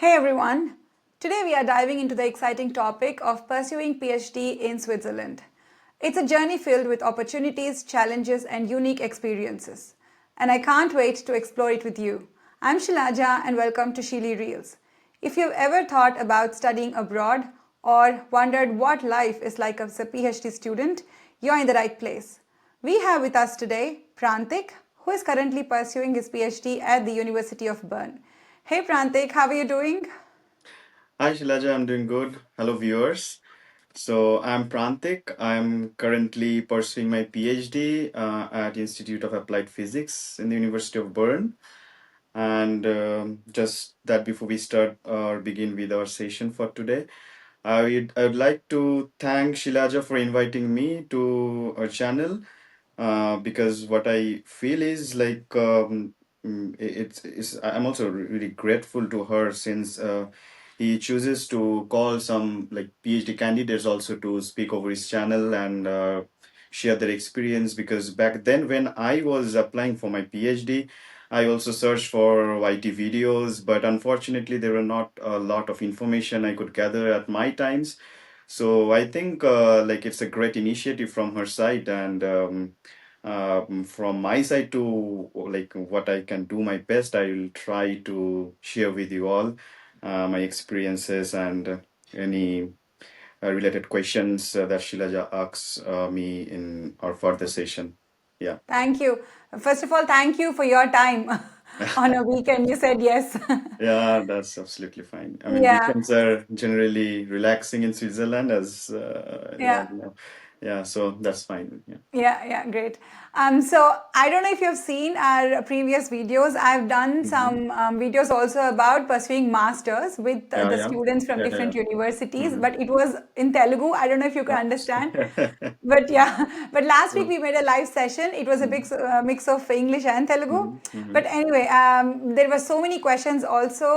Hey everyone! Today we are diving into the exciting topic of pursuing PhD in Switzerland. It's a journey filled with opportunities, challenges, and unique experiences. And I can't wait to explore it with you. I'm Shilaja and welcome to Shili Reels. If you've ever thought about studying abroad or wondered what life is like as a PhD student, you're in the right place. We have with us today Prantic, who is currently pursuing his PhD at the University of Bern. Hey Prantik, how are you doing? Hi Shilaja, I'm doing good. Hello viewers. So I'm Prantic. I'm currently pursuing my PhD at Institute of Applied Physics in the University of Bern. And just that before we start or begin with our session for today, I would like to thank Shilaja for inviting me to her channel because what I feel is like I'm also really grateful to her since he chooses to call some like PhD candidates also to speak over his channel and share their experience because back then when I was applying for my PhD, I also searched for YT videos, but unfortunately there were not a lot of information I could gather at my times. So I think like it's a great initiative from her side and from my side to like what I can do my best, I will try to share with you all my experiences and any related questions that Shilaja asks me in our further session. Yeah. Thank you. First of all, thank you for your time on a weekend. You said yes. Yeah, that's absolutely fine. I mean, Yeah, weekends are generally relaxing in Switzerland, as you all yeah. know. Yeah, so that's fine. Yeah. Yeah, great. So I don't know if you've seen our previous videos. I've done Hmm. some videos also about pursuing masters with Yeah, the yeah, students from yeah, yeah. different universities, Hmm. but it was in Telugu. I don't know if you can understand. Yeah. But yeah, but last week So, we made a live session. It was a big mhm, mix of English and Telugu. mhm, But mhm, anyway, there were so many questions also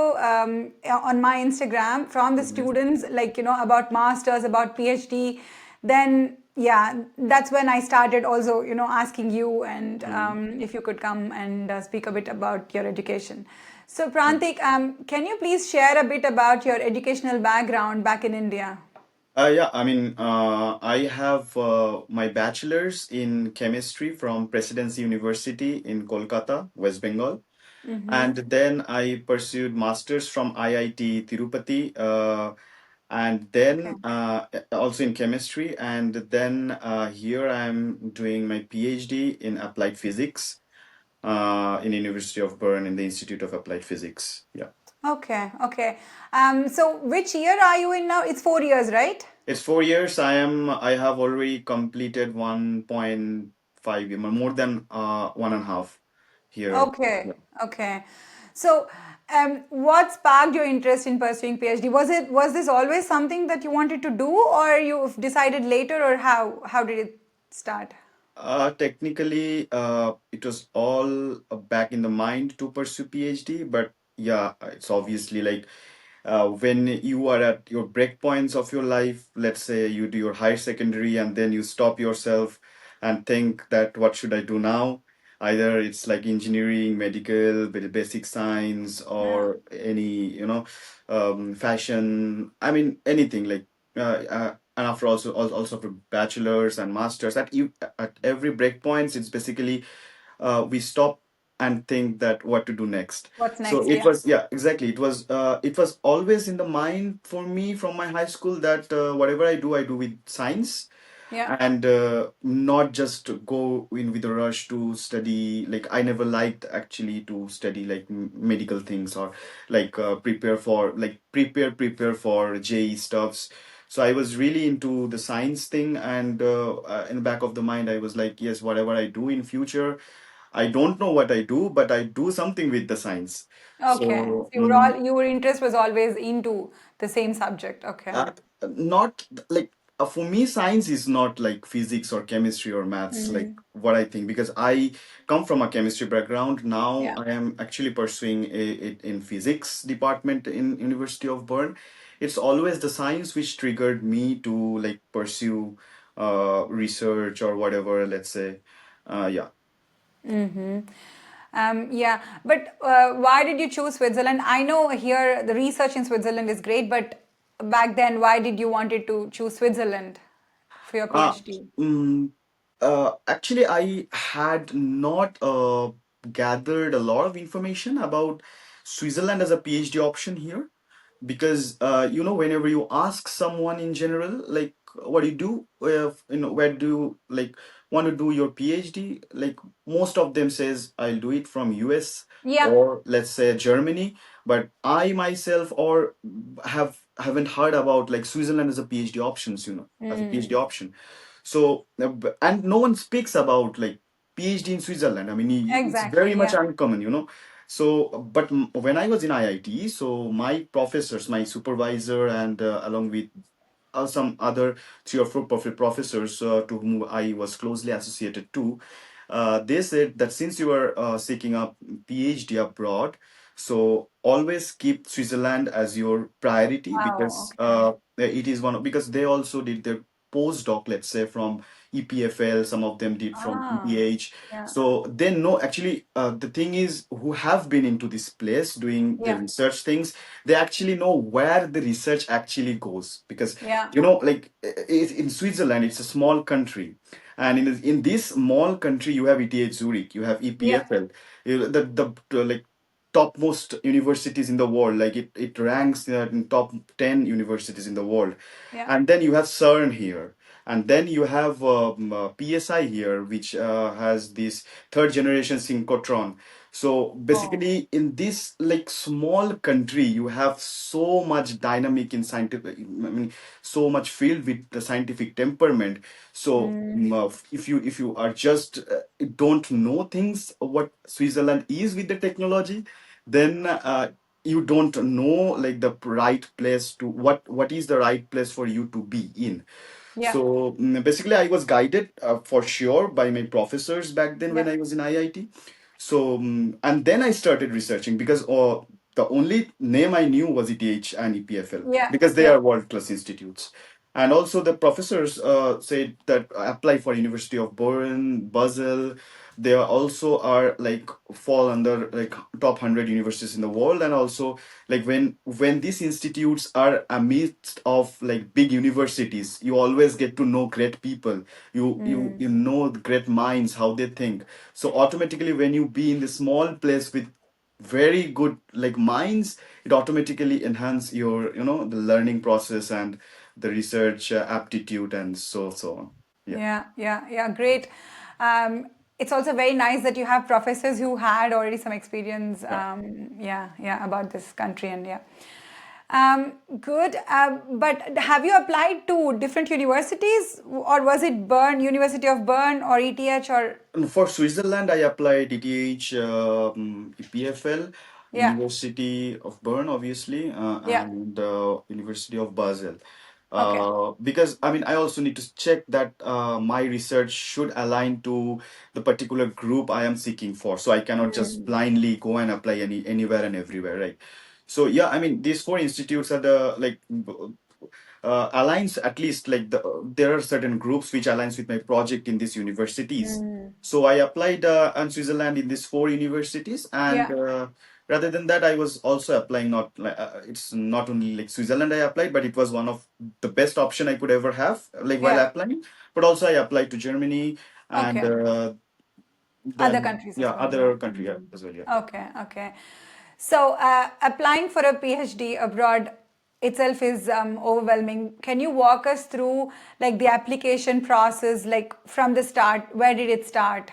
on my Instagram from the mhm, students, like, about masters, about PhD. Then, yeah, that's when I started also, asking you and mhm, if you could come and speak a bit about your education. So, mhm. Prantik, can you please share a bit about your educational background back in India? Yeah, I mean, I have my bachelor's in chemistry from Presidency University in Kolkata, West Bengal. And Mm-hmm. then I pursued master's from IIT Tirupati, and then Okay. also in chemistry. And then here I'm doing my PhD in applied physics in University of Bern in the Institute of Applied Physics. Yeah. Okay. So which year are you in now? It's 4 years, right? It's 4 years. I have already completed 1.5, more than one and a half here. Okay, Yeah. okay. So, what sparked your interest in pursuing PhD? Was this always something that you wanted to do, or you decided later, or how did it start? Technically, it was all back in the mind to pursue PhD, but yeah, it's obviously like when you are at your break points of your life, let's say you do your higher secondary and then you stop yourself and think that what should I do now? Either it's like engineering, medical, basic science, Yeah. or any, fashion. I mean, anything like, and after also for bachelor's and masters, at every break points, it's basically we stop and think that what to do next. What's So next? it Yeah. was, yeah, exactly. It was always in the mind for me from my high school that whatever I do with science Yeah. and not just go in with a rush to study. Like I never liked actually to study like medical things or like prepare for JE stuffs. So I was really into the science thing, and in the back of the mind, I was like, yes, whatever I do in future, I don't know what I do, but I do something with the science. Okay. So So, your interest was always into the same subject. Okay. uh, not like for me, science is not like physics or chemistry or maths, like Mm-hmm. what I think, because I come from a chemistry background. Now Yeah. I am actually pursuing it in physics department in University of Bern. It's always the science which triggered me to like pursue research or whatever, let's say. Yeah. Mm-hmm. Yeah, but why did you choose Switzerland? I know here the research in Switzerland is great, but back then, why did you wanted to choose Switzerland for your Uh, PhD? mm, Actually, I had not gathered a lot of information about Switzerland as a PhD option here. Because whenever you ask someone in general, like, what do you do, where do you like want to do your PhD, like, most of them says I'll do it from US Yeah. or let's say Germany. But I myself or haven't heard about like Switzerland as a PhD options, as a PhD Mm, option. So and no one speaks about like PhD in Switzerland. I mean, it's very exactly. much Yeah. uncommon. So, but when I was in IIT, so my professors, my supervisor, and along with some other three or four professors to whom I was closely associated to, they said that since you are seeking a PhD abroad, so always keep Switzerland as your priority Wow. because Okay. it is because they also did their postdoc, let's say from EPFL, some of them did from Ah. ETH. Yeah. So they know actually the thing is who have been into this place doing the Yeah. research things, they actually know where the research actually goes because Yeah. like in Switzerland, it's a small country, and in this small country, you have ETH Zurich, you have Yeah. EPFL, the like topmost universities in the world. Like it ranks in top 10 universities in the world, Yeah. and then you have CERN here. And then you have PSI here, which has this third generation synchrotron. So Oh. basically, in this like small country, you have so much dynamic in scientific. I mean, so much filled with the scientific temperament. So Mm, if you are just don't know things what Switzerland is with the technology, then you don't know like the right place to what is the right place for you to be in. yeah. So basically, I was guided for sure by my professors back then when Yeah. I was in IIT. So and then I started researching because the only name I knew was ETH and EPFL Yeah. because they Yeah. are world class institutes. And also the professors said that apply for University of Bern, Basel. They also are like fall under like top 100 universities in the world. And also like when these institutes are amidst of like big universities, you always get to know great people. You Mm, know the great minds, how they think. So automatically when you be in the small place with very good like minds, it automatically enhance your the learning process and the research aptitude and so on. Yeah. yeah. Yeah. Yeah. Great. It's also very nice that you have professors who had already some experience. Yeah. Yeah. Yeah. About this country and yeah. Good. But have you applied to different universities, or was it Bern, University of Bern, or ETH, or And for Switzerland, I applied ETH, EPFL, yeah. University of Bern, obviously, Yeah. and University of Basel. Okay. Because I mean, I also need to check that my research should align to the particular group I am seeking for. So I cannot just Mm, blindly go and apply anywhere and everywhere, right? So yeah, I mean, these four institutes are the like aligns at least like there are certain groups which aligns with my project in these universities. mm, So I applied in Switzerland in these four universities, and yeah. rather than that, I was also applying not like it's not only like Switzerland I applied, but it was one of the best option I could ever have like while Yeah. applying. But also I applied to Germany and Okay. Other then countries as yeah, well. Yeah. other country yeah, Mm. as well. Yeah. Okay. Okay. So applying for a PhD abroad itself is overwhelming. Can you walk us through like the application process, like from the start? Where did it start?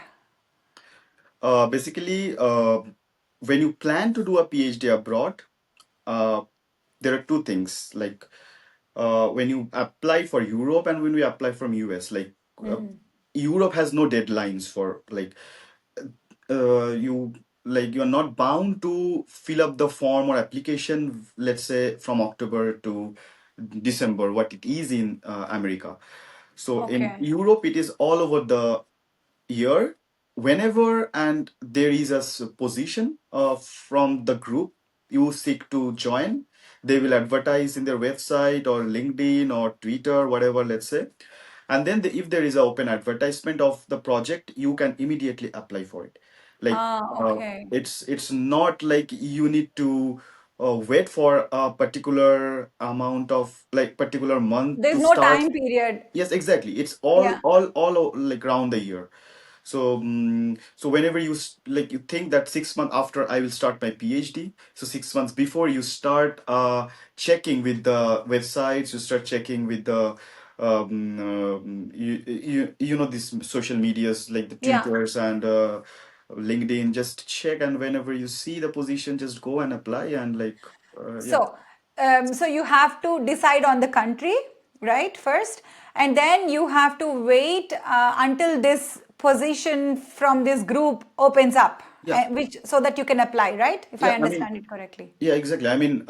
Basically, when you plan to do a PhD abroad, uh, there are two things like when you apply for Europe and when we apply from US, like uh, Mm. Europe has no deadlines for like you like you're not bound to fill up the form or application, let's say from October to December, what it is in America. So in Okay. Europe, it is all over the year. Whenever and there is a position from the group you seek to join, they will advertise in their website or LinkedIn or Twitter, whatever, let's say. And then if there is an open advertisement of the project, you can immediately apply for it. Like Okay. it's not like you need to wait for a particular amount of like particular month There's to no start. time period. Yes, exactly. It's Yeah. like round the year. So, so whenever like you think that 6 months after I will start my PhD, so 6 months before you start checking with the websites, you start checking with the you know these social medias like the Yeah. Twitters and LinkedIn. Just check, and whenever you see the position, just go and apply and like yeah. So you have to decide on the country, right, first, and then you have to wait until this position from this group opens up, Yeah, which so that you can apply, right? If I yeah. I mean, understand it correctly. yeah, exactly. I mean,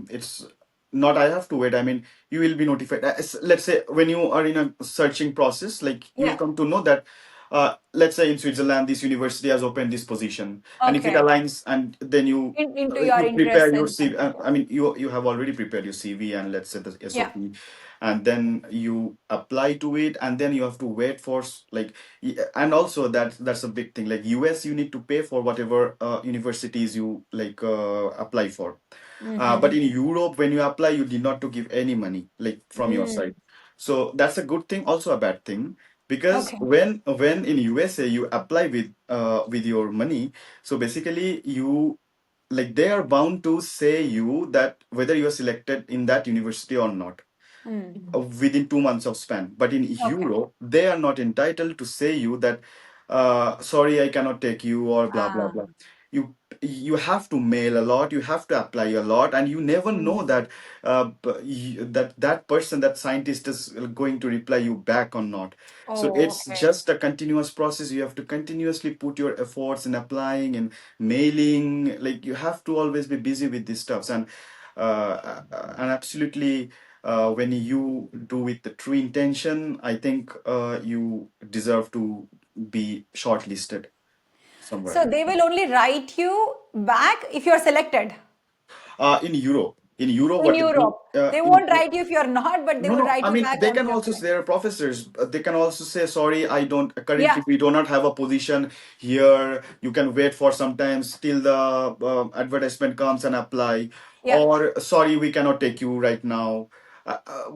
it's not I have to wait. I mean, you will be notified. Let's say when you are in a searching process, like you will Yeah. come to know that, let's say in Switzerland, this university has opened this position, and if it Okay. aligns, and then Into your you prepare interests your and CV. something. I mean, you have already prepared your CV and let's say the Yeah. SOP, and then you apply to it, and then you have to wait for like, and also that's a big thing. Like US, you need to pay for whatever universities you like apply for, but Mm-hmm. in Europe, when you apply, you did not to give any money like from your Mm. side. So that's a good thing, also a bad thing, because Okay. when in USA you apply with your money, so basically you like they are bound to say you that whether you are selected in that university or not Mm. within 2 months of span. But in Okay. Europe, they are not entitled to say you that, sorry, I cannot take you or blah blah Ah. blah. You have to mail a lot, you have to apply a lot, and you never know Mm. that that person, that scientist is going to reply you back or not. So Oh, it's okay. just a continuous process. You have to continuously put your efforts in applying and mailing. Like you have to always be busy with these stuffs, and absolutely when you do with the true intention, I think you deserve to be shortlisted somewhere. So they will only write you back if you're selected In Europe, in what they do, Europe. They in won't write you if you're not, but they no, will no. write I you mean, back they once can you're also, selected. there are professors. They can also say, sorry, I don't, Yeah. currently, we do not have a position here. You can wait for sometimes till the advertisement comes and apply. Yeah. Or, sorry, we cannot take you right now. Uh, uh,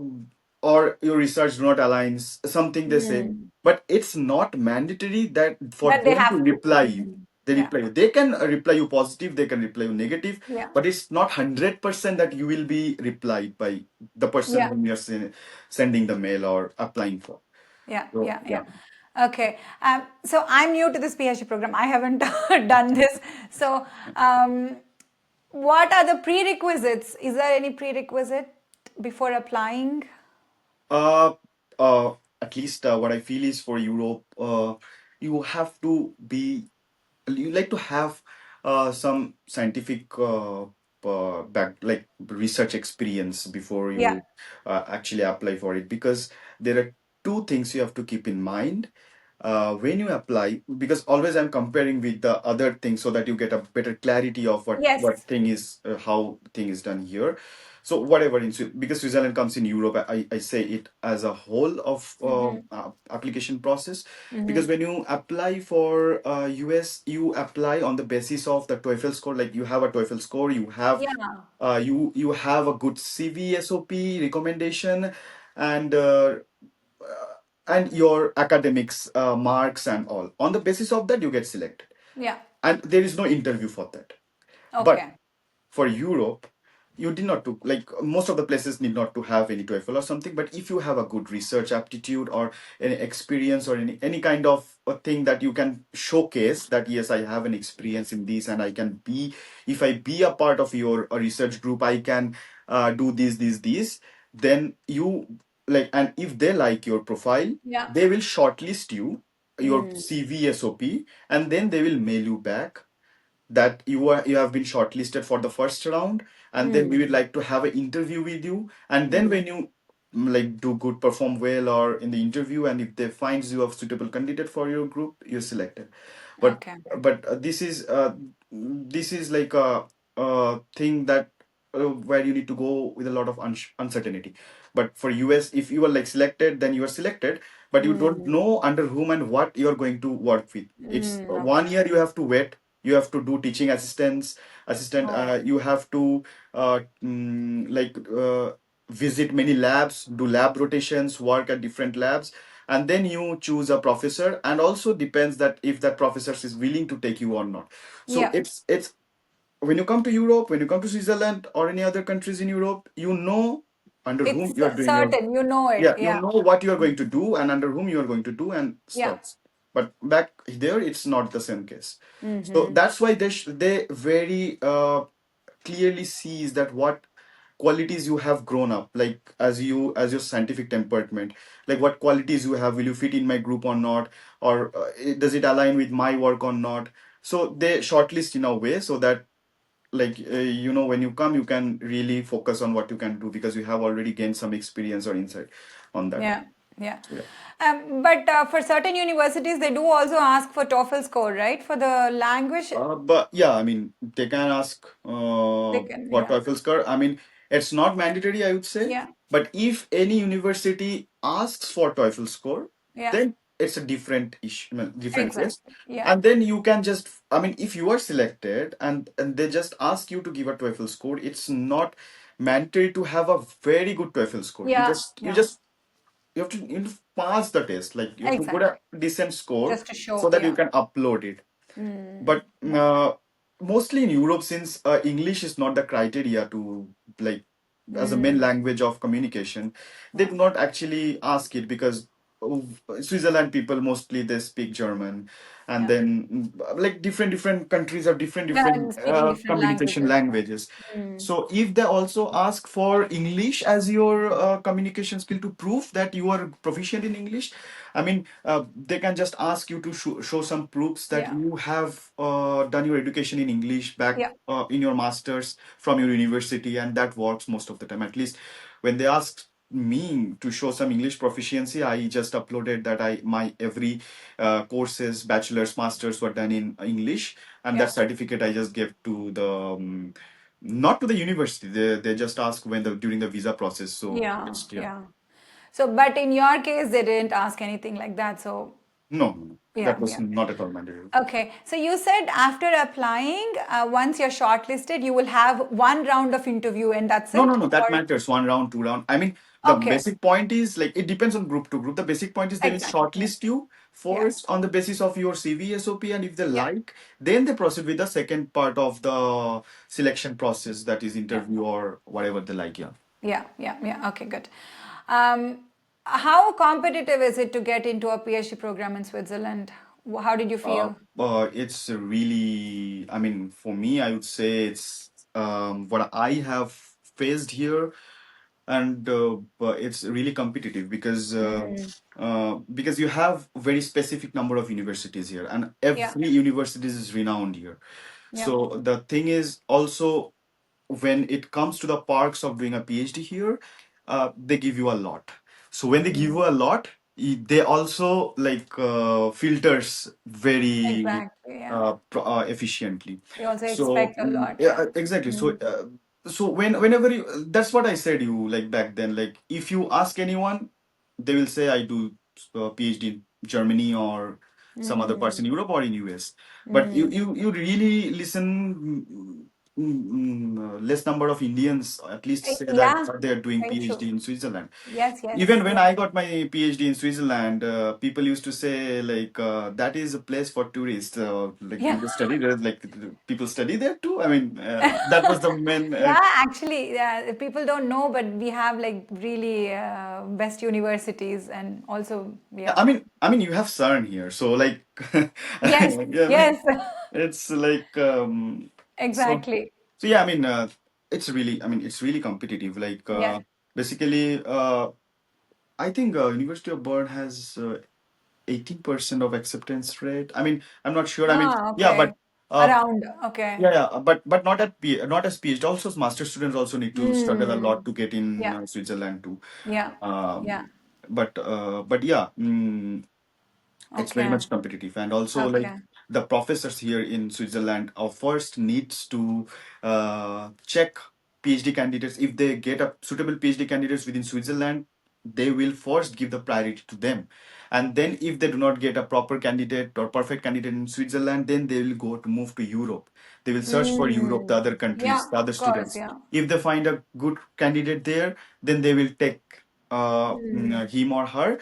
or your research do not align, something they say. Mm. But it's not mandatory that for That they them to have to. reply you. Mhm. They Yeah. reply you. They can reply you positive, they can reply you negative, Yeah. but it's not 100% that you will be replied by the person Yeah. whom you're sending the mail or applying for. Yeah. So Yeah. yeah. Yeah. Okay. So I'm new to this PhD program. I haven't done this. So, what are the prerequisites? Is there any prerequisite before applying? Uh, uh, at least what I feel is for Europe, you have to be, you like to have some scientific back like research experience before Yeah. you actually apply for it, because there are two things you have to keep in mind when you apply, because always I'm comparing with the other things so that you get a better clarity of what Yes. thing is how thing is done here. So whatever because Switzerland comes in Europe, I say it as a whole of Mm-hmm. application process, because Mm-hmm. when you apply for US, you apply on the basis of the TOEFL score. Like you have a TOEFL score, you have Yeah. you have a good CV, SOP, recommendation, and your academics marks and all. On the basis of that, you get selected, Yeah. and there is no interview for that. But Okay. for Europe, you did not to like most of the places need not to have any TOEFL or something. But if you have a good research aptitude or any experience or any kind of a thing that you can showcase that yes, I have an experience in this, and I can be, if I be a part of your research group, I can do this, then you like, and if they like your profile, Yeah. they will shortlist you, your Mm. CV, SOP, and then they will mail you back that you have been shortlisted for the first round, and then we Mm. would like to have an interview with you, and then Mm. when you like do good, perform well or in the interview, and if they finds you a suitable candidate for your group, you're selected. but Okay. but this is like a thing that where you need to go with a lot of uncertainty. But for US, if you are like selected, then you are selected. but you don't know under whom and what you're going to work with. It's one Okay. year you have to wait. You have to do teaching assistant. Oh, You have to like visit many labs, do lab rotations, work at different labs, and then you choose a professor. And also depends that if that professor is willing to take you or not. So yeah. it's when you come to Europe, when you come to Switzerland or any other countries in Europe, you know under whom It's you are doing your, certain, you know it. yeah, you Yeah. know what you are going to do and under whom you are going to do and Yeah. stuff. But back there, it's not the same case. So Mm-hmm. that's why they very clearly sees that what qualities you have grown up, like as your scientific temperament, like what qualities you have, will you fit in my group or not, or does it align with my work or not. So they shortlist in a way so that like when you come you can really focus on what you can do because you have already gained some experience or insight on that. Yeah. Yeah. So, yeah. But for certain universities, they do also ask for TOEFL score, right? For the language, But yeah, I mean, they can ask they can. what Yeah. TOEFL score. I mean, it's not mandatory, I would say. Yeah. But if any university asks for TOEFL score, Yeah. then it's a different issue, well, different case. Exactly. Yeah. And then you can just, I mean, if you are selected and they just ask you to give a TOEFL score, it's not mandatory to have a very good TOEFL score. You Yeah. just, you Yeah. just you have to pass the test. Like you have to put Exactly. a decent score Just to so show. that you Yeah. can upload it. But Yeah. mostly in Europe, since English is not the criteria to like as a main Mm. language of communication, they Yeah. do not actually ask it because Switzerland people mostly they speak German, and Yeah. then like different countries have Yeah. different And speaking different communication languages. languages. Mm. So if they also ask for English as your communication skill to prove that you are proficient in English, I mean, they can just ask you to show some proofs that Yeah. you have done your education in English back Yeah. in your masters from your university, and that works most of the time. At least when they ask me to show some English proficiency, I just uploaded that I my every courses, bachelor's, masters were done in English, and that Yeah. certificate I just gave to the not to the university. They just ask when the during the visa process. So Yeah. it's yeah. Yeah. So, but in your case, they didn't ask anything like that. So, No, no, no. yeah. That was Yeah. not at all mandatory. Okay, so you said after applying, once you're shortlisted, you will have one round of interview and that's No, no, it? no, that Or matters. One round, two round. I mean, the okay, basic point is like it depends on group to group. The basic point is they will exactly. Yeah, shortlist you yeah, first on the basis of your CV, SOP, and if they yeah, like, then they proceed with the second part of the selection process, that is yeah, interview or whatever they like. Yeah. yeah, yeah, yeah. Okay, good. Um, how competitive is it to get into a PhD program in Switzerland? How did you feel? It's really, I mean, for me, I would say it's what I have faced here, and but it's really competitive because you have very specific number of universities here, and Yeah, every university is renowned here. yeah, So the thing is also when it comes to the perks of doing a PhD here, they give you a lot. So when they give you a lot, they also like filters very exactly. Yeah, efficiently. you also So expect a lot. yeah, Yeah. exactly. So whenever you, that's what I said you like back then. Like if you ask anyone, they will say I do PhD in Germany or some other parts in Europe or in US. But you really listen less number of Indians at least say that Yeah, they are doing very PhD true. in Switzerland. Yes, yes, Even when yeah. I got my PhD in Switzerland, people used to say like that is a place for tourists. Like Yeah. people study there, like people study there too. I mean, that was the main. Yeah, actually, yeah, people don't know, but we have like really best universities and also, Yeah, yeah. I mean, you have CERN here, so like, Yes, yeah, I mean, yes, it's like so. exactly. So yeah, I mean, I mean, it's really competitive. Like, Yeah. basically, I think University of Bern has 18% of acceptance rate. I mean, I'm not sure. I mean, Ah, yeah, okay. but uh, Around, okay. yeah, yeah, but not as PhD. Also, master students also need to struggle a lot Hmm. to get in Yeah, Switzerland too. yeah, yeah. Um, but yeah. It's very Okay, much competitive, and also like okay. the professors here in Switzerland first needs to check PhD candidates if they get a suitable PhD candidates within Switzerland. they will first give the priority to them. And then if they do not get a proper candidate or perfect candidate in Switzerland, then they will go to move to Europe. They will search for Europe, the Mm. other Yeah, countries, the other of course. students. Yeah. If they find a good candidate there, then they will take him or her,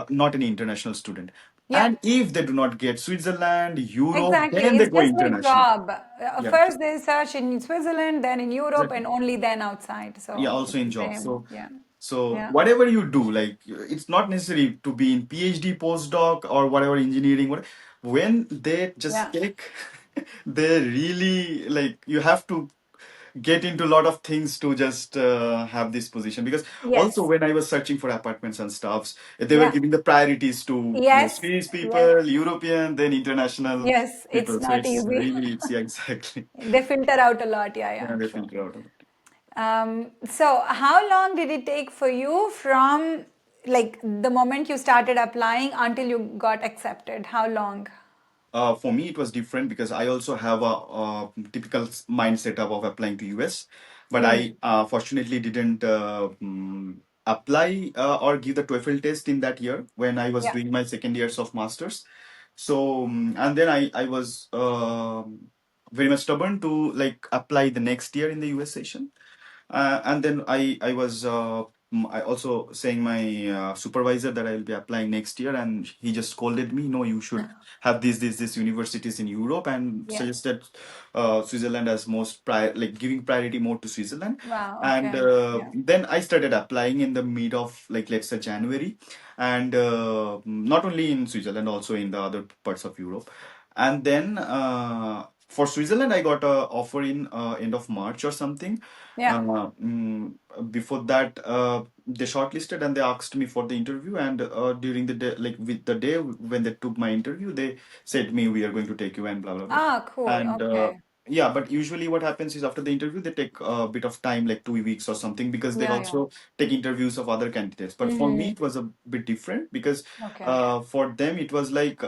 not an international student. Yeah. And if they do not get Switzerland, Europe, Exactly. then they It's go just like international. job. Yeah, First they search in Switzerland, then in Europe, exactly. and only then outside. Yeah, So also it's in the jobs. same. So Yeah. so Yeah. whatever you do, like it's not necessary to be in PhD, postdoc, or whatever engineering. What when they just Yeah. take, they really like you have to get into a lot of things to just have this position. Because also Yes. when I was searching for apartments and stuffs, they were Yeah. giving the priorities to Yes. Swiss Yes. people, European, then international Yes. It's people. So not it's easy. really, it's yeah, exactly. They filter out a lot. Yeah. Yeah. Yeah, they True. filter out. So, how long did it take for you from like the moment you started applying until you got accepted? How long? For me, it was different because I also have a typical mind setup of applying to US, but Mm. I fortunately didn't apply or give the TOEFL test in that year when I was Yeah. doing my second years of masters. So and then I was very much stubborn to like apply the next year in the US session. And then I was I also saying my supervisor that I will be applying next year, and he just scolded me. No, you should have these universities in Europe, and Yeah. suggested Switzerland as most like giving priority more to Switzerland. Wow. And Okay. Yeah. then I started applying in the mid of like let's say January, and not only in Switzerland, also in the other parts of Europe. And then for Switzerland, I got a offer in end of March or something. Yeah. Before that, they shortlisted and they asked me for the interview. And during the day, like with the day when they took my interview, they said me, we are going to take you and blah blah blah. Ah, cool. And Okay. yeah, but usually what happens is after the interview, they take a bit of time, like 2 weeks or something, because they Yeah. Yeah. also take interviews of other candidates. But for me, Mm. it was a bit different because Okay. for them, it was like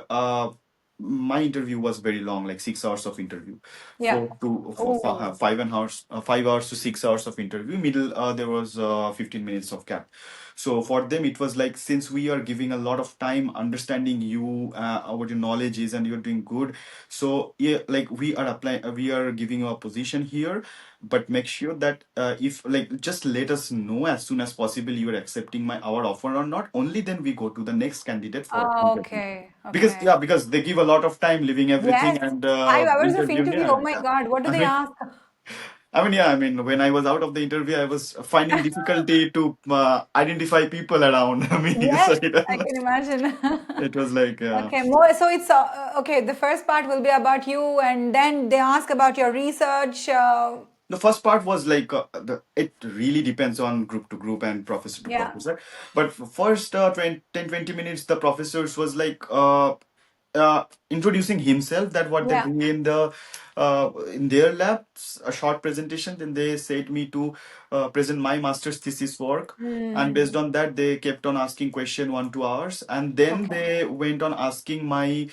my interview was very long, like 6 hours of interview, Yeah. Oh. 5 hours, 5 hours to 6 hours of interview. Middle, there was 15 minutes of gap. So for them, it was like, since we are giving a lot of time understanding you, what your knowledge is, and you're doing good. So yeah, like we are applying, we are giving you a position here, but make sure that if like just let us know as soon as possible you are accepting my our offer or not. Only then we go to the next candidate for Ah, interview. okay. Because Okay. yeah, because they give a lot of time leaving everything Yes. and 5 hours of interviewing. interview. Yeah, Oh my yeah. God. What do I they mean, ask? yeah, I mean, when I was out of the interview, I was finding difficulty to identify people around me. So Yes, I can imagine. it was like, Okay, more so it's okay. The first part will be about you, and then they ask about your research. the first part was like it really depends on group to group and professor to Yeah, professor. But first 10-20 minutes, the professors was like introducing himself, that what they yeah. do in their labs, a short presentation. Then they said me to present my master's thesis work, and based Hmm. on that they kept on asking question 1-2 hours, and then Okay. they went on asking my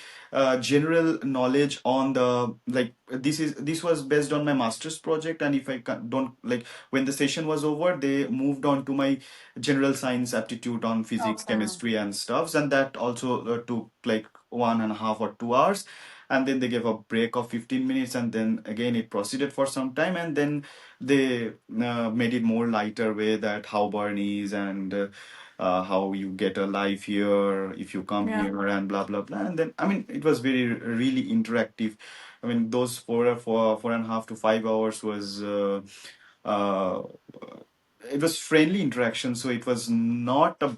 general knowledge on the like this was based on my master's project. And if I don't like, when the session was over, they moved on to my general science aptitude on physics, Okay. chemistry and stuffs, and that also took like 1.5 or 2 hours. And then they gave a break of 15 minutes, and then again it proceeded for some time. And then they made it more lighter way, that how Bern is, and how you get a life here if you come Yeah. here, and blah blah blah. And then I mean, it was very really interactive. I mean, those 4.5 to 5 hours was uh, it was friendly interaction, so it was not a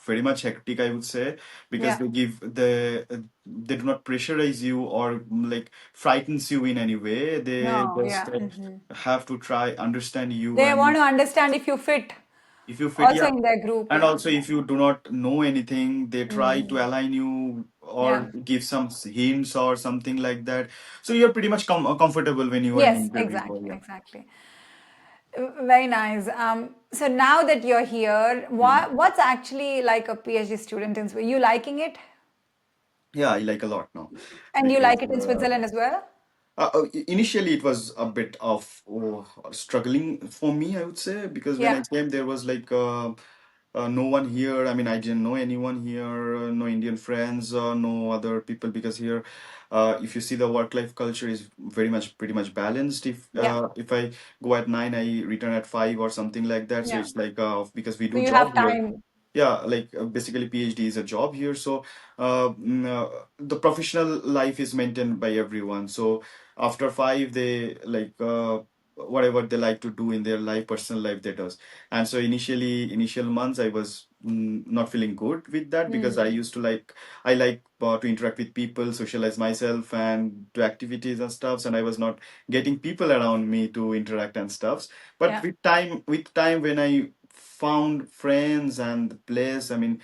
very much hectic, I would say, because Yeah. they do not pressurize you or like frightens you in any way. They No. just Yeah. Hmm. have to try understand you, They want and to understand if you fit if you fit, also yeah. in their group. And Yeah. also, if you do not know anything, they try to Mm. align you or Yeah. give some hints or something like that. So you're pretty much comfortable when you are in Yes. interview. So, Exactly. yeah. Exactly. Very nice. So now that you're here, Mhm. what's actually like a PhD student in Switzerland? You liking it? Yeah, I like a lot now, And you because like it in Switzerland as well? initially it was a bit of struggling for me, I would say, because when I Yeah. came, there was like no one here. I mean, I didn't know anyone here, no Indian friends, no other people, because here, if you see, the work-life culture is very much pretty much balanced. Yeah. If I go at 9, I return at 5 or something like that. So Yeah. it's like, because we So do you job have here. time. Yeah, like, basically PhD is a job here, so the professional life is maintained by everyone. So after 5, they like, whatever they like to do in their life, personal life, they does. And so initial months, I was not feeling good with that, because Mm. I like to interact with people, socialize myself, and do activities and stuffs, and I was not getting people around me to interact and stuffs. But Yeah. with time, when I found friends and the place, I mean,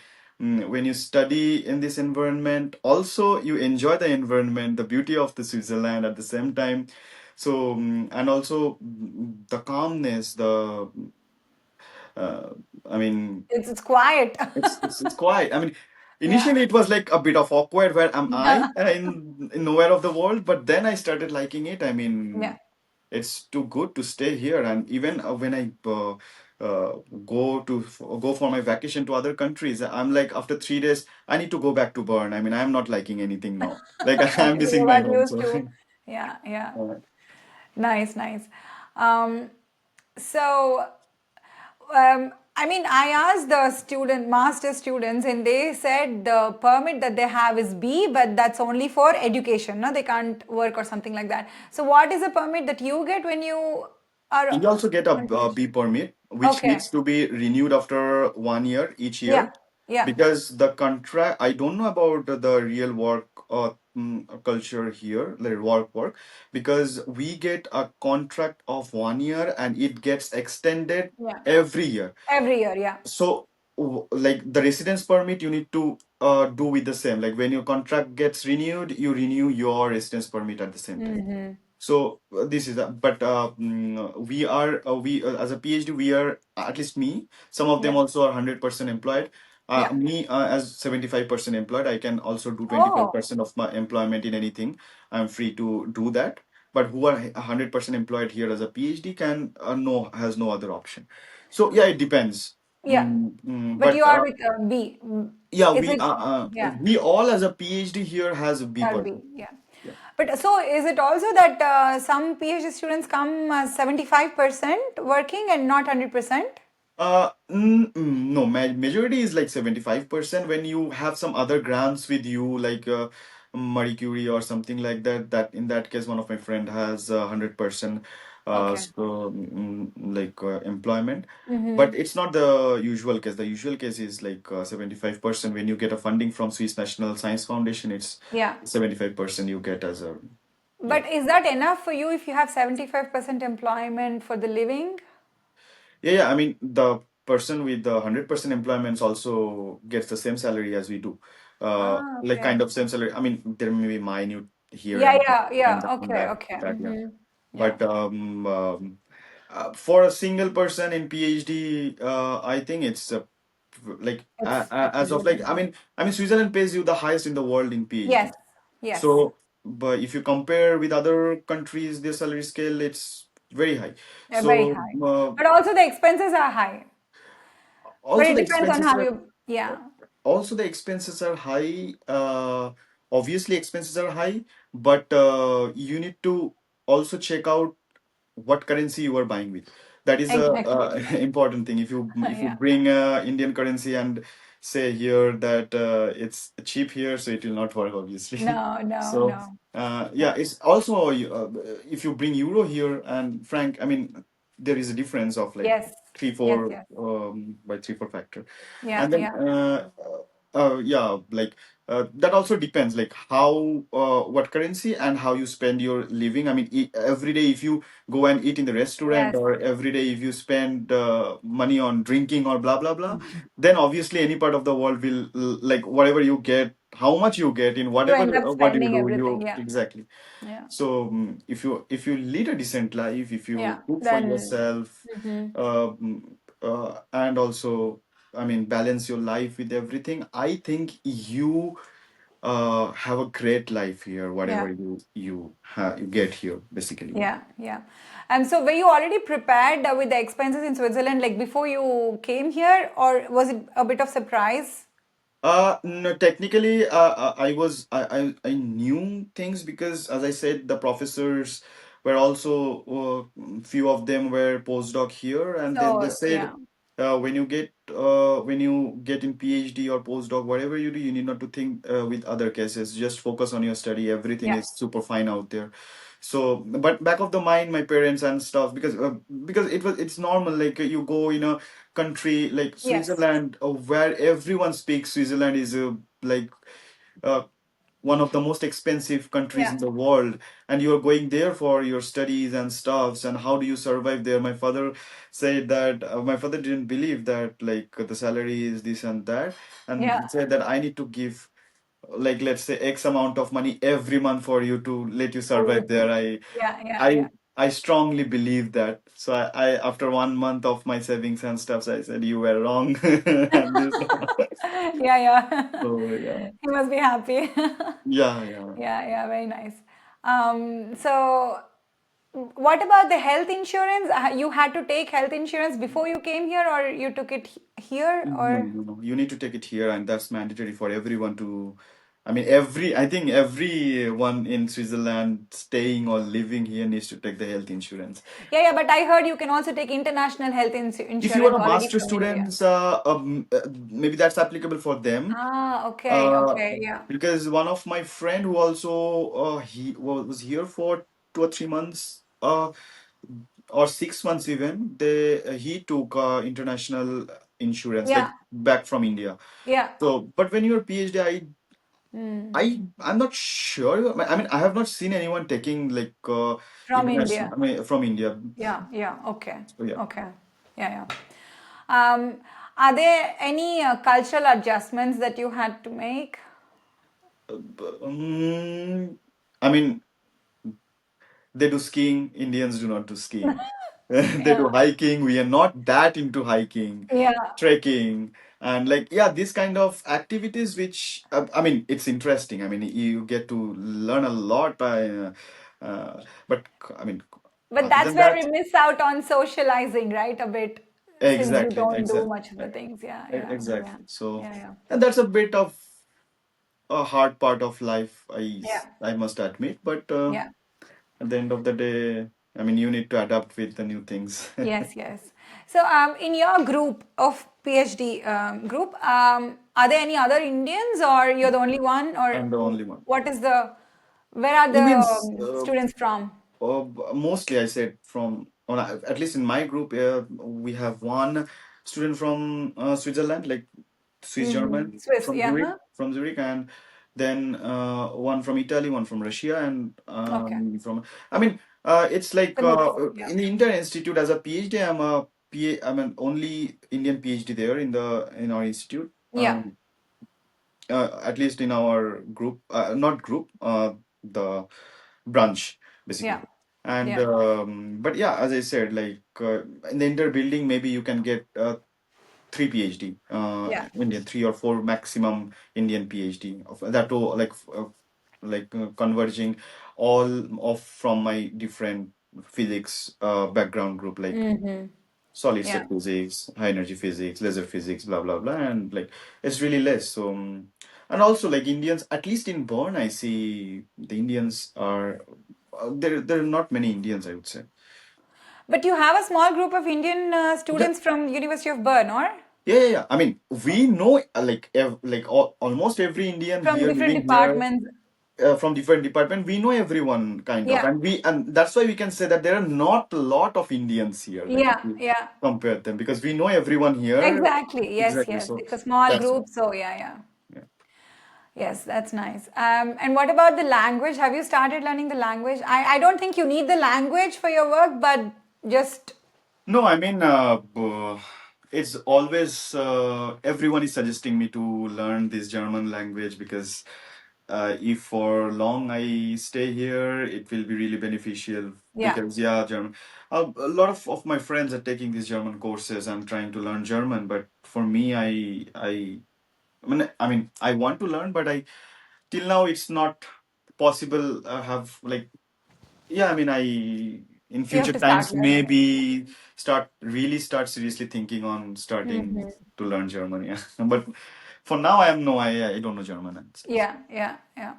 when you study in this environment, also you enjoy the environment, the beauty of the Switzerland at the same time. So, and also, the calmness, uh, I mean, It's quiet. it's quiet. I mean, Yeah. initially it was like a bit of awkward. Where am I, Yeah. in nowhere of the world? But then I started liking it. I Yeah. mean, it's too good to stay here. And even when I go for my vacation to other countries, I'm like, after 3 days, I need to go back to Bern. I mean, I'm not liking anything now. Like, I'm Okay, so missing you my got home. used So, to. Yeah. Yeah. uh, Nice. Nice. Um, so I mean, I asked the master students, and they said the permit that they have is B, but that's only for education. No, they can't work or something like that. So, what is the permit that you get when you are you also get a on PhD? B permit, which Okay. needs to be renewed after 1 year each Yeah. year, Yeah. because the contract, I don't know about the real work culture here, like work, because we get a contract of 1 year and it gets extended Yeah. every year. Every year. Yeah. So, like, the residence permit, you need to do with the same. Like, when your contract gets renewed, you renew your residence permit at the same time. Mm-hmm. So, this is but we as a PhD, we are, at least me. Some of them Yeah. also are 100% employed. Yeah. Me, as 75% employed, I can also do Oh. 25% of my employment in anything. I'm free to do that. But who are 100% employed here as a PhD can, no, has no other option. So yeah, it depends. Yeah. But But you are with B. yeah, Is it? Yeah. we all as a PhD here has a B That would be, permit. yeah. Yeah. But so is it also that some PhD students come 75% working and not 100%? No, majority is like 75%. When you have some other grants with you, like Marie Curie or something like that, that in that case, one of my friend has 100% Okay. like employment. Mm-hmm. But it's not the usual case. The usual case is like 75%. When you get a funding from Swiss National Science Foundation, it's Yeah. 75% you get as a, yeah. But is that enough for you if you have 75% employment for the living? Yeah. I mean, the person with the 100% employments also gets the same salary as we do. Ah, Like, okay. kind of same salary. I mean, there may be minute here Yeah, and yeah, yeah. Okay, that, okay. yeah. Mm-hmm. Yeah. But for a single person in PhD, I think it's like, It's as of, good like, enough. I mean, Switzerland pays you the highest in the world in Yes. PhD. Yes. So, but if you compare with other countries, their salary scale, it's very high. Very So, high. But also the expenses are high. But also it the depends on expenses how are you, yeah. also the expenses are high. Obviously expenses are high, but you need to also check out what currency you are buying with. That is a Exactly. important thing. If you Yeah. bring Indian currency and say here that it's cheap here, so it will not work, obviously. No, no, So no. yeah, it's also, if you bring euro here and franc, I mean, there is a difference of like Yes. three Yes, four yes. by 3 4 factor. Yeah, And then yeah. yeah, like, that also depends, like, how what currency and how you spend your living. I mean, every day if you go and eat in the restaurant, Yes. or every day if you spend money on drinking or blah blah blah, then obviously any part of the world will, like, whatever you get, how much you get in You whatever, end up what do you spending do, everything. you Yeah. exactly. Yeah. So, if you lead a decent life, if Yeah. you cook for Then, yourself, mhm. and also, I mean, balance your life with everything, I think you have a great life here, whatever Yeah. you get here, basically. Yeah, yeah. And so were you already prepared with the expenses in Switzerland like before you came here, or was it a bit of surprise? No, technically, I knew things because, as I said, the professors were also, few of them were postdoc here, and then they So, said, yeah, when you get in PhD or postdoc, whatever you do, you need not to think with other cases. Just focus on your study. Everything yeah, is super fine out there. So, but back of the mind, my parents and stuff, because it's normal. Like you go in a country like yes, Switzerland, where everyone speaks Switzerland is like uh, one of the most expensive countries yeah. in the world, and you're going there for your studies and stuffs. And how do you survive there? My father said that my father didn't believe that like the salary is this and that, and he Yeah. said that I need to give like let's say X amount of money every month for you to let you survive Oh, there. I yeah, yeah, I yeah. I strongly believe that. So I after 1 month of my savings and stuff, I said you were wrong. And this, Yeah, yeah. so yeah, He must be happy. yeah, yeah. Yeah, yeah, very nice. So what about the health insurance? You had to take health insurance before you came here, or you took it here, No, or? no, no. You need to take it here, and that's mandatory for everyone to. I mean, I think everyone in Switzerland staying or living here needs to take the health insurance. Yeah, yeah, but I heard you can also take international health If you are insurance a already master from India. student, maybe that's applicable for them. Ah, okay, Uh, okay, yeah. because one of my friend who also he was here for 2 or 3 months, or 6 months even. He took international insurance like Yeah, back from India. yeah. So, but when you're PhD, Mm. I'm not sure. I mean, I have not seen anyone taking like From international. India. I mean, from India. Yeah, yeah, okay, So yeah. okay. Yeah, yeah. Are there any cultural adjustments that you had to make? I mean, they do skiing. Indians do not do skiing. They do Yeah, hiking. We are not that into hiking, yeah. trekking, and like yeah, these kind of activities. Which I mean, it's interesting. I mean, you get to learn a lot. But I mean, But other that's than where that, we miss out on socializing, right? A bit, since you exactly, don't do exactly, much of the things. Yeah, yeah, yeah, exactly. So, yeah, yeah, and that's a bit of a hard part of life. yeah, I must admit, but yeah. at the end of the day, I mean, you need to adapt with the new things. Yes, yes. So, in your group of PhD group, are there any other Indians, or you're the only one, or I'm the only one. what is the, where are the Indians, students from? mostly I said from, at least in my group, we have one student from Switzerland, like Swiss Mm-hmm. German Swiss, yeah, huh? From Zurich, and then one from Italy, one from Russia, and Okay. from. I mean, it's like The mix, yeah. in the Inter Institute as a PhD, I'm an only Indian PhD there in our institute. Yeah, At least in our group, not group, the branch yeah, basically. And yeah, but yeah, as I said, like in the inter building, maybe you can get three PhD, yeah. Indian, three or four maximum Indian PhD of that too, like converging all of from my different physics background group, like Mm-hmm. solid Yeah. state physics, high energy physics, laser physics, blah blah blah, and like it's really less. So, and also like Indians, at least in Bern, I see the Indians are there. There are not many Indians, I would say. But you have a small group of Indian Yeah, students from University of Bern, or yeah, yeah. Yeah. I mean, we know almost every Indian from here different living here departments? from different department. We know everyone kind of, Yeah, and that's why we can say that there are not a lot of Indians here. Like if yeah, you yeah. compare them, because we know everyone here. Exactly. Yes, Exactly. yes. So It's a small that's why. group, so yeah, yeah. Yeah. Yes, that's nice. And what about the language? Have you started learning the language? I don't think you need the language for your work, but just, No, I mean, it's always everyone is suggesting me to learn this German language because if for long I stay here, it will be really beneficial. yeah. Because yeah, German. A lot of my friends are taking these German courses. I'm trying to learn German, but for me, I mean, I want to learn, but till now it's not possible. Have like, yeah, I mean, I in You have future to start times learning it. maybe start seriously thinking on starting Hmm. to learn German. Yeah, but for now I am no, I don't know German. Yeah, yeah, yeah.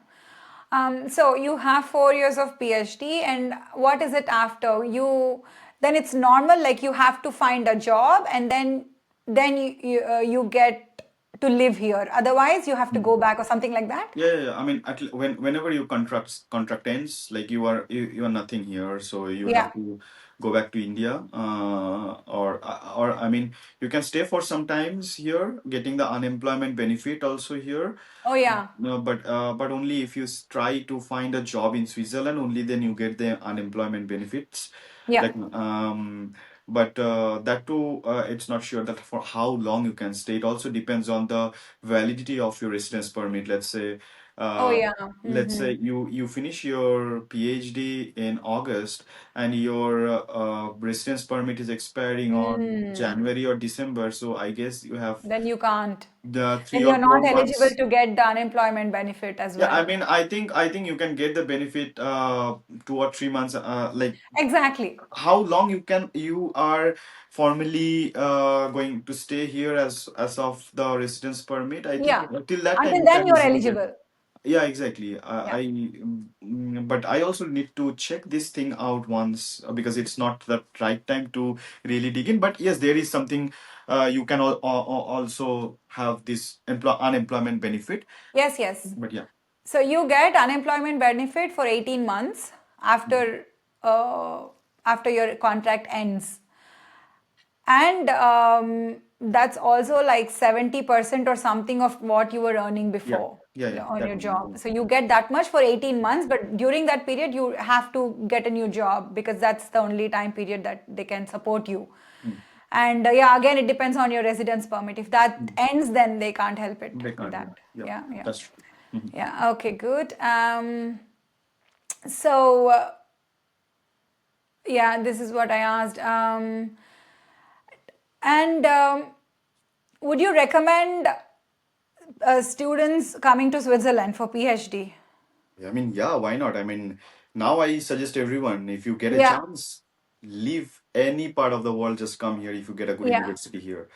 So you have 4 years of PhD, and what is it after you? Then it's normal, like you have to find a job, and then you get to live here. Otherwise, you have to go back or something like that. Yeah, yeah, yeah. I mean, whenever your contract ends, like you are nothing here, so you Yeah. have to go back to India, or I mean, you can stay for some times here, getting the unemployment benefit also here. Oh yeah. No, but only if you try to find a job in Switzerland, only then you get the unemployment benefits. Yeah. Like but that too, it's not sure that for how long you can stay. It also depends on the validity of your residence permit. Oh Uh, yeah. let's say Mm-hmm. you finish your PhD in August and your residence permit is expiring on Mm. January or December. So I guess you have Then you can't. the Then three you're or four not eligible months. to get the unemployment benefit as Yeah, I well. mean, I think you can get the benefit 2 or 3 months. Like Exactly. how long you are formally going to stay here as of the residence permit. I think Yeah. till that time Until you then, can you're easily get. eligible. Yeah, exactly. Yeah. But I also need to check this thing out once because it's not the right time to really dig in. But yes, there is something you can also have this unemployment benefit. Yes, yes. But yeah. So you get unemployment benefit for 18 months uh, after your contract ends. And that's also like 70% or something of what you were earning Yeah, before yeah, yeah. on That your would be job. good. So you get that much for 18 months, but during that period, you have to get a new job because that's the only time period that they can support you. Mm. And yeah, again, it depends on your residence permit. If that Mm. ends, then they can't help it They with can't. Yeah, that. yeah. Yeah, yeah. That's true. Mhm. Yeah, okay, good. So, yeah, this is what I asked. And would you recommend students coming to Switzerland for PhD? I mean, yeah, why not? I mean, now I suggest everyone, if you get a Yeah, chance, leave any part of the world, just come here if you get a good yeah. university here.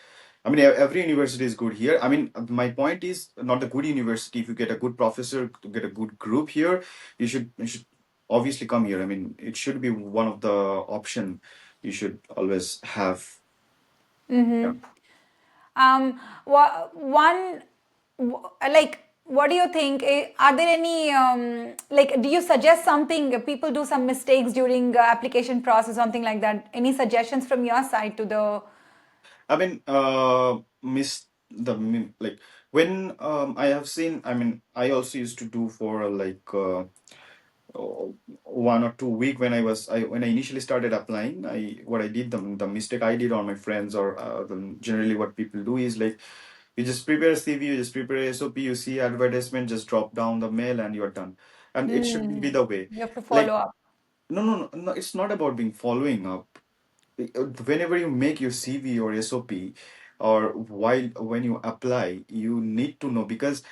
I mean, every university is good here. I mean, my point is not the good university. If you get a good professor, to get a good group here, you should obviously come here. I mean, it should be one of the option you should always have. Yeah. One, like, what do you think? Are there any, like, do you suggest something? People do some mistakes during application process, something like that. Any suggestions from your side to the? I mean, miss like when I have seen. I mean, I also used to do for uh, 1 or 2 week when when I initially started applying. I what I did the mistake I did on my friends or generally what people do is like you just prepare a CV, you just prepare a SOP, you see advertisement, just drop down the mail and you're done. And it should be Hmm, the way. you have to follow Like up. no, no, no, no. It's not about being following up whenever you make your CV or SOP or when you apply, you need to know because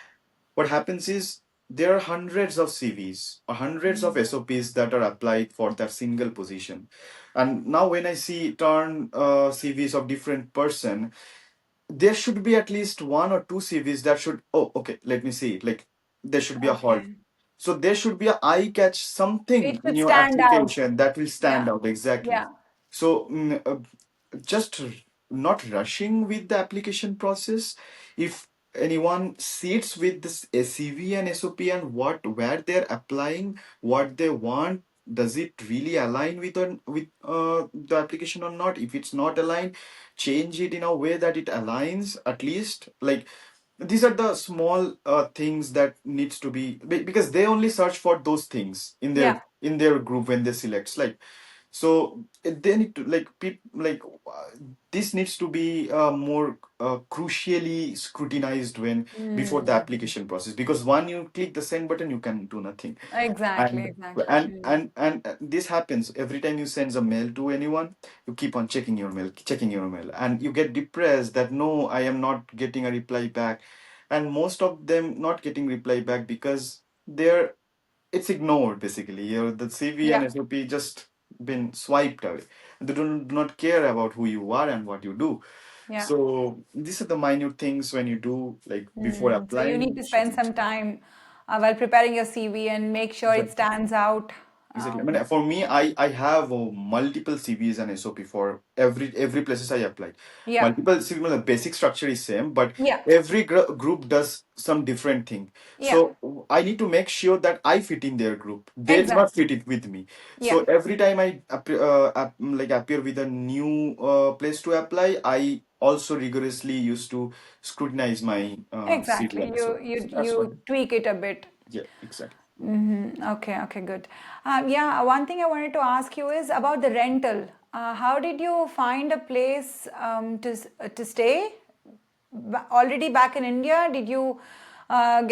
what happens is there are hundreds of CVs or hundreds of SOPs that are applied for that single position. And now when I see turn CVs of different person, there should be at least one or two CVs that should, oh, okay, let me see it. Like there should be a halt. Okay. So there should be a eye catch It something in should your stand out. application that will stand Yeah. out exactly. Yeah. So just not rushing with the application process. If anyone sits with this CV and SOP and where they're applying, what they want, does it really align with the application or not? If it's not aligned, change it in a way that it aligns at least. Like these are the small things that needs to be because they only search for those things in Yeah. their group when they select. Like so they need to this needs to be more crucially scrutinized when before the Hmm. application process because when you click the send button you can do nothing. Exactly. and Exactly. and Hmm. and and this happens every time you send a mail to anyone. You keep on checking your mail and you get depressed that no, I am not getting a reply back. and most of them not getting reply back because they're it's ignored basically. The CV and Yeah. SOP just been swiped away. They do not care about who you are and what you do. Yeah. So these are the minute things when you do like before So you applying. need You to should spend some time while preparing your CV and make sure it exactly. stands out. Exactly. I mean, for me, I have multiple CVs and SOP for every places I applied. Yeah. Multiple CV, well, the basic structure is same, but Yeah. every group does some different thing. Yeah. So I need to make sure that I fit in their group. They do not Exactly. fit it with me. Yeah. So every time I appear with a new place to apply, I also rigorously used to scrutinize my CV Exactly. and You SOP. you So that's why. you tweak it a bit. Yeah, exactly. Okay, okay, good. Yeah, one thing I wanted to ask you is about the rental. How did you find a place to stay? Already back in India, did you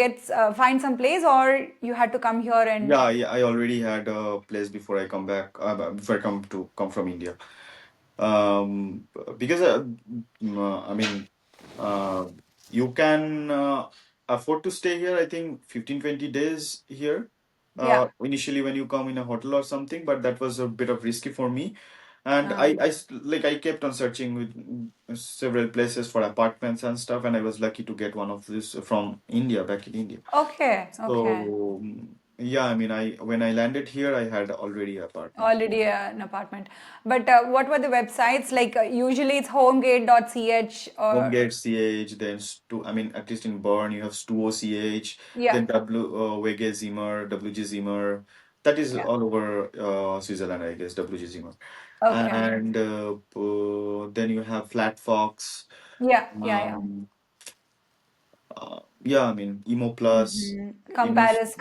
get find some place, or you had to come here and? Yeah, yeah, I already had a place before I come back, before I come from India. Because I mean, uh, you can afford to stay here. I think 15-20 days here. Yeah. Initially when you come in a hotel or something, but that was a bit of risky for me. And Uh, like I kept on searching with several places for apartments and stuff, and I was lucky to get one of this from India, back in India. okay, okay. So yeah, I mean, I when I landed here, I had already an apartment. Already an apartment. But what were the websites? Like usually it's homegate.ch or HomeGate CH, then Stu, I mean, at least in Bern, you have Stuo CH, yeah, then WG Zimmer, WG Zimmer. That is yeah. all over Switzerland, I guess, WG Zimmer. Okay. And then you have Flatfox. Yeah, yeah, yeah. Um, yeah, I mean, Emo Plus, Emo, yeah, Comparis.ch.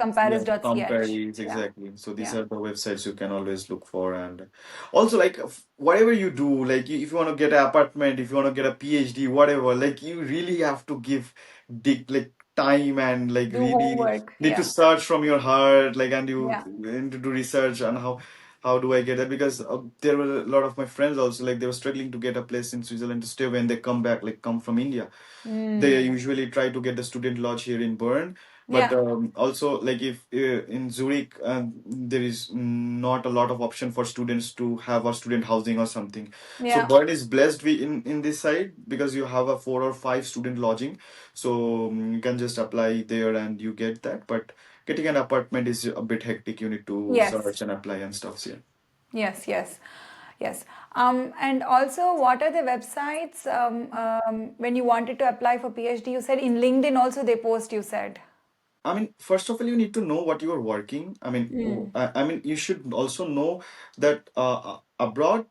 Comparis, Yeah, exactly. So these yeah. are the websites you can always look for, and also like whatever you do, like if you want to get an apartment, if you want to get a PhD, whatever, like you really have to give like time and like Do really homework. need to Yeah, search from your heart, like and you yeah. need to do research on how do I get that, because there were a lot of my friends also like they were struggling to get a place in Switzerland to stay when they come back, like come from India. They Mm. usually try to get the student lodge here in Bern, but Yeah, also like if in Zurich there is not a lot of option for students to have a student housing or something. So yeah. Bern is blessed in this side because you have a 4 or 5 student lodging, so you can just apply there and you get that. But getting an apartment is a bit hectic. You need to Yes, search and apply and stuff. Yeah. yes, yes, yes. And also, what are the websites when you wanted to apply for PhD? You said in LinkedIn also they post, you said. I mean, first of all, you need to know what you are working. I mean, Mm. I mean, you should also know that abroad,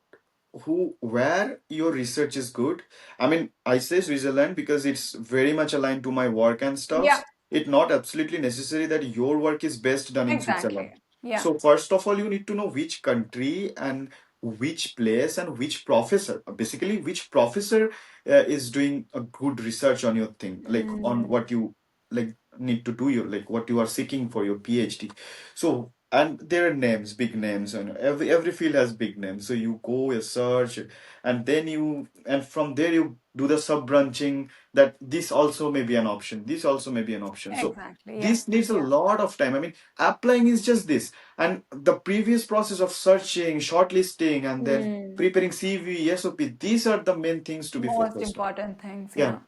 where your research is good. I mean, I say Switzerland because it's very much aligned to my work and Yeah, stuff. It's not absolutely necessary that your work is best done in Switzerland. exactly. Yeah. So first of all, you need to know which country and which place and which professor. Basically, which professor is doing a good research on your thing, like on Mm. what you like need to do your like what you are seeking for your PhD. So and there are names, big names, and every field has big names. So you go, you search, and then and from there you do the sub branching that this also may be an option. This also may be an option. So Exactly. Yeah. this needs a Yeah. lot of time. I mean, applying is just this, and the previous process of searching, shortlisting, and then Mm. preparing CV, SOP. These are the main things to be Most focused on. important things. Yeah.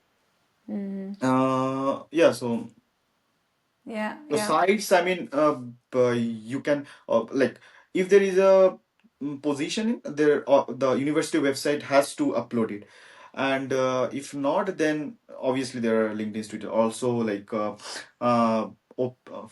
Yeah. Mm. Yeah. So Yeah. the Yeah. sites, I mean, you can like if there is a position there, the university website has to upload it, and if not, then obviously there are LinkedIn, Twitter, also like uh,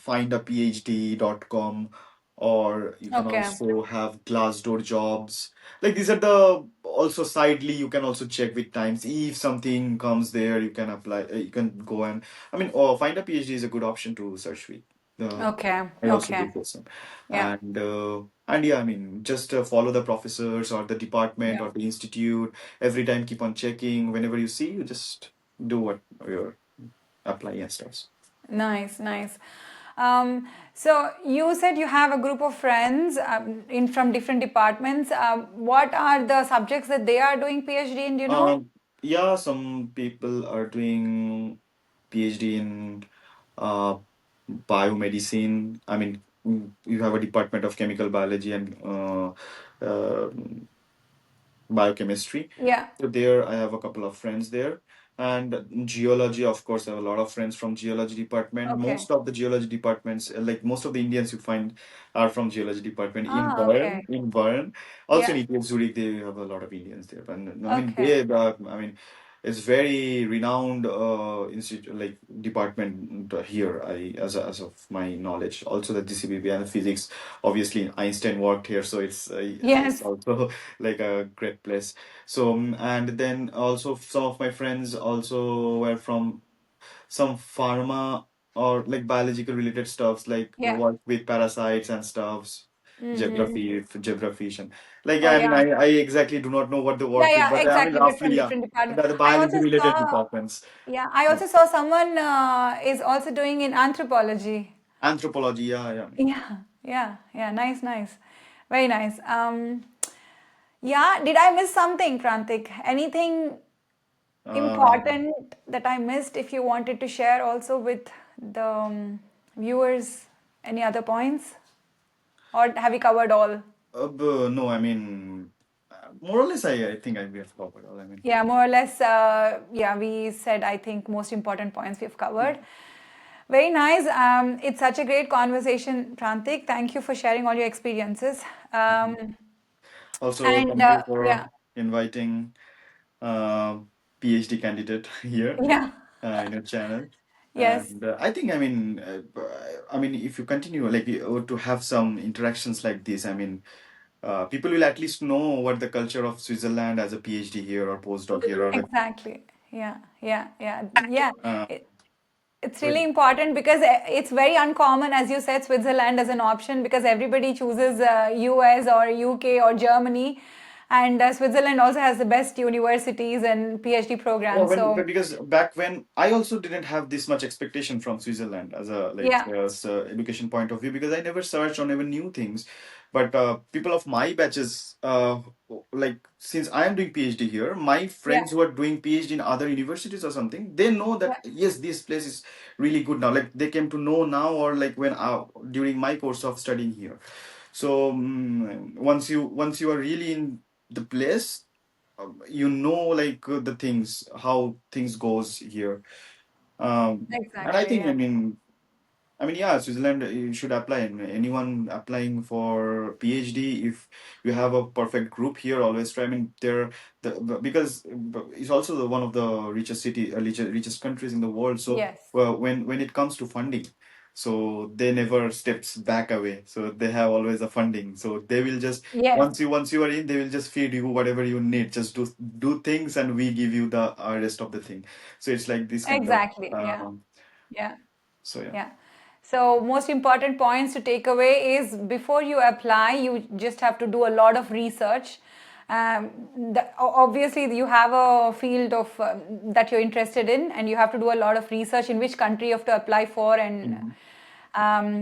findaphd.com, or you can Okay. also have Glassdoor jobs. Like these are the also sidely you can also check with times if something comes there, you can apply. You can go and I mean, find a PhD is a good option to search with. Uh, Okay. I also Okay. do this one, Yeah. and yeah, I mean, just follow the professors or the department Yeah. or the institute. Every time, keep on checking. Whenever you see, you just do what you're applying and stuff. Nice. Nice. So you said you have a group of friends in from different departments. What are the subjects that they are doing PhD in? Do you know? Yeah, some people are doing. PhD in uh, biomedicine. I mean, you have a department of chemical biology and uh, biochemistry. Yeah. So there, I have a couple of friends there. And geology, of course, I have a lot of friends from geology department. Okay. Most of the geology departments, like most of the Indians you find, are from geology department in Ah, okay. Bern. In Bern, also Yeah. in ETH Zurich, they have a lot of Indians there. But I mean, Okay. I mean, it's very renowned institute, like department here. As of my knowledge, also the GCBB and physics. Obviously, Einstein worked here, so it's Yes. also like a great place. So, and then also some of my friends also were from some pharma or like biological related stuffs, like Yeah. work with parasites and stuffs, Mm-hmm. zebrafish, and like, Oh, yeah, I mean, yeah. I exactly do not know what they Yeah, work with, yeah, but I mean, exactly. roughly, Different, yeah, different department. the I biology also related saw, departments. yeah, I Yeah. also saw someone is also doing in anthropology. Anthropology, yeah, yeah. Yeah, yeah, yeah. Nice, nice. Very nice. Yeah, did I miss something, Prantik? Anything Um, important that I missed if you wanted to share also with the viewers? Any other points? Or have we covered all? no, I mean, more or less, I think we have covered all. I mean, Yeah, more or less, yeah, we said, I think, most important points we've covered. Very nice. It's such a great conversation, Prantik. Thank you for sharing all your experiences. mhm. Um, Also, and thank you yeah, for inviting uh, PhD candidate here yeah, in your channel. yes, And I mean, if you continue like to have some interactions like this, I mean, people will at least know what the culture of Switzerland as a PhD here or postdoc here or like. exactly. Yeah, yeah, yeah, yeah. Uh, It, it's so, really important because it's very uncommon, as you said, Switzerland as an option because everybody chooses US or UK or Germany. And Switzerland also has the best universities and PhD yeah, programs. So, because back when I also didn't have this much expectation from Switzerland as a like yeah, education point of view because I never searched or never knew things. But people of my batches, like since I am doing PhD here, my yeah, friends who are doing PhD in other universities or something, they know yeah, that yes, this place is really good now. Like they came to know now or like when during my course of studying here. So once you are really in the place, you know like the things how things goes here, and I exactly. think Yeah. yeah, Switzerland, you should apply. And anyone applying for PhD, if you have a perfect group here, always try. I mean, because it's also one of the richest countries in the world. So Yes. when it comes to funding, so they never steps back away. So they have always a funding. So they will just Yes. once you are in, they will just feed you whatever you need. Just do things, and we give you the rest of the thing. So it's like this kind of. Exactly. Yeah. Yeah. So yeah. Yeah. So, most important points to take away is before you apply, you just have to do a lot of research. Obviously, you have a field of that you're interested in, and you have to do a lot of research in which country you have to apply for, and Mhm.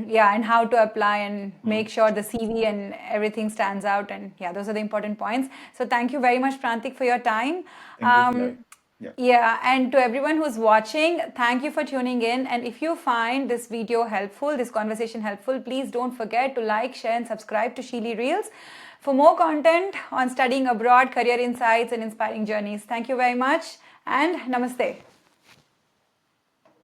yeah, and how to apply and make Mm. sure the CV and everything stands out. And yeah, those are the important points. So, thank you very much, Prantik, for your time. Thank you for that. Yeah. Yeah, and to everyone who's watching, thank you for tuning in. And if you find this video helpful, this conversation helpful, please don't forget to like, share, and subscribe to Sheely Reels for more content on studying abroad, career insights, and inspiring journeys. Thank you very much, and namaste.